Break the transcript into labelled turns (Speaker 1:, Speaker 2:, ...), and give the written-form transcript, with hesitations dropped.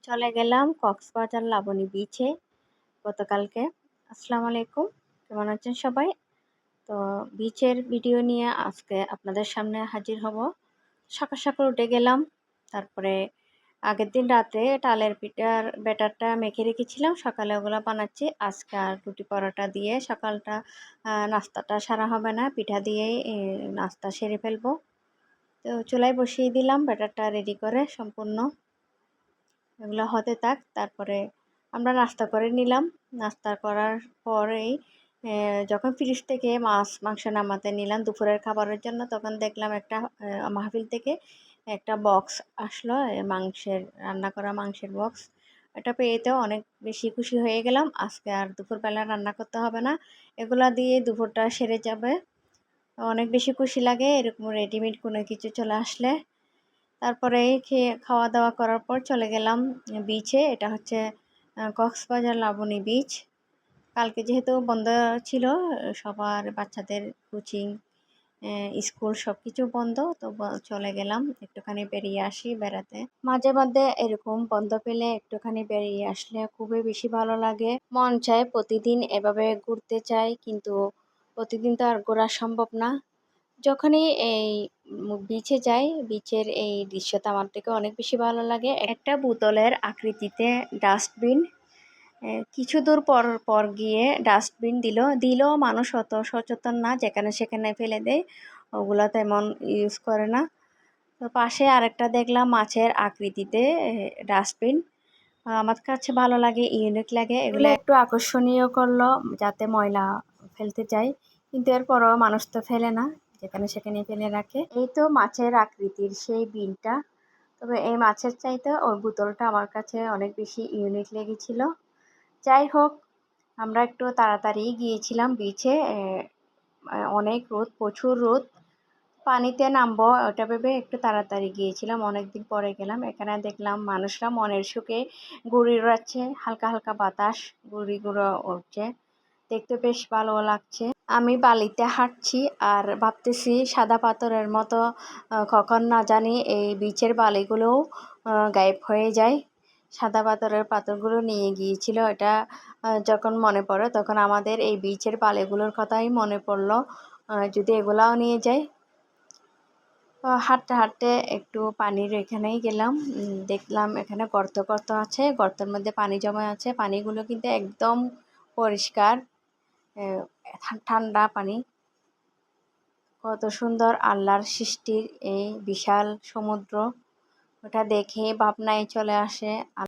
Speaker 1: চলে গেলাম কক্সবাজার লাবণী বিচে গতকালকে। আসসালামু আলাইকুম, কেমন আছেন সবাই? তো বিচের ভিডিও নিয়ে আজকে আপনাদের সামনে হাজির হব। সকাল সকাল উঠে গেলাম, তারপরে আগের দিন রাতে তালের পিঠার ব্যাটারটা মেখে রেখেছিলাম, সকালে ওগুলো বানাচ্ছি। আজকে আর রুটি পরোটা দিয়ে সকালটা নাস্তাটা সারা হবে না, পিঠা দিয়েই নাস্তা সেরে ফেলবো। তো চুলায় বসিয়ে দিলাম ব্যাটারটা রেডি করে সম্পূর্ণ, এগুলো হতে থাক। তারপরে আমরা নাস্তা করে নিলাম। নাস্তা করার পরেই যখন ফ্রিজ থেকে মাছ মাংস নামাতে নিলাম দুপুরের খাবারের জন্য, তখন দেখলাম একটা মাহফিল থেকে একটা বক্স আসলো, মাংসের রান্না করা মাংসের বক্স। এটা পেয়েতেও অনেক বেশি খুশি হয়ে গেলাম। আজকে আর দুপুরবেলা রান্না করতে হবে না, এগুলা দিয়ে দুপুরটা সেরে যাবে। অনেক বেশি খুশি লাগে এরকম রেডিমেড কোনো কিছু চলে আসলে। তারপরে খাওয়া দাওয়া করার পর চলে গেলাম বিচে। এটা হচ্ছে কক্সবাজার লাবণী বিচ। কালকে যেহেতু বন্ধ ছিল, সবার বাচ্চাদের কোচিং স্কুল সব কিছু বন্ধ, তো চলে গেলাম একটুখানি বেরিয়ে আসি বেড়াতে। মাঝে মধ্যে এরকম বন্ধ পেলে একটুখানি বেরিয়ে আসলে খুবই বেশি ভালো লাগে। মন চায় প্রতিদিন এভাবে ঘুরতে চাই, কিন্তু প্রতিদিন তো আর ঘোরা সম্ভব না। যখনই এই বিচে যাই, বিচের এই দৃশ্যটা আমার থেকে অনেক বেশি ভালো লাগে। একটা বোতলের আকৃতিতে ডাস্টবিন, কিছু দূর পর পর গিয়ে ডাস্টবিন দিলেও মানুষ অত সচেতন না, যেখানে সেখানে ফেলে দেয়, ওগুলো তেমন ইউজ করে না। তো পাশে আরেকটা দেখলাম মাছের আকৃতিতে ডাস্টবিন। আমার কাছে ভালো লাগে, ইউনিক লাগে। এগুলো একটু আকর্ষণীয় করলো যাতে ময়লা ফেলতে চাই, কিন্তু এরপরও মানুষ তো ফেলে না, যেখানে সেখানে ফেলে রাখে। এই তো মাছের আকৃতির সেই বিনটা, তবে এই মাছের চাইতে ওর বোতলটা আমার কাছে অনেক বেশি ইউনিক লেগেছিল। যাই হোক, আমরা একটু তাড়াতাড়ি গিয়েছিলাম বিচে, অনেক রোদ, প্রচুর রোদ। পানিতে নামবো ওটা ভেবে একটু তাড়াতাড়ি গিয়েছিলাম, অনেকদিন পরে গেলাম। এখানে দেখলাম মানুষরা মনের সুখে ঘুড়ি উড়াচ্ছে, হালকা হালকা বাতাস, ঘুড়িগুলো উঠছে, দেখতে বেশ ভালো লাগছে। আমি বালিতে হাঁটছি আর ভাবতেছি সাদা পাথরের মতো কখন না জানি এই বিচের বালিগুলোও গায়েব হয়ে যায়। সাদা পাথরগুলো নিয়ে গিয়েছিল, এটা যখন মনে পড়ে তখন আমাদের এই বিচের বালিগুলোর কথাই মনে পড়লো, যদি এগুলাও নিয়ে যায়। হাঁটতে হাঁটতে একটু পানির এখানেই গেলাম, দেখলাম এখানে গর্ত আছে, গর্তের মধ্যে পানি জমা আছে। পানিগুলো কিন্তু একদম পরিষ্কার, ঠান্ডা পানি। কত সুন্দর আল্লাহর সৃষ্টির এই বিশাল সমুদ্র, ওটা দেখে ভাবনায় চলে আসে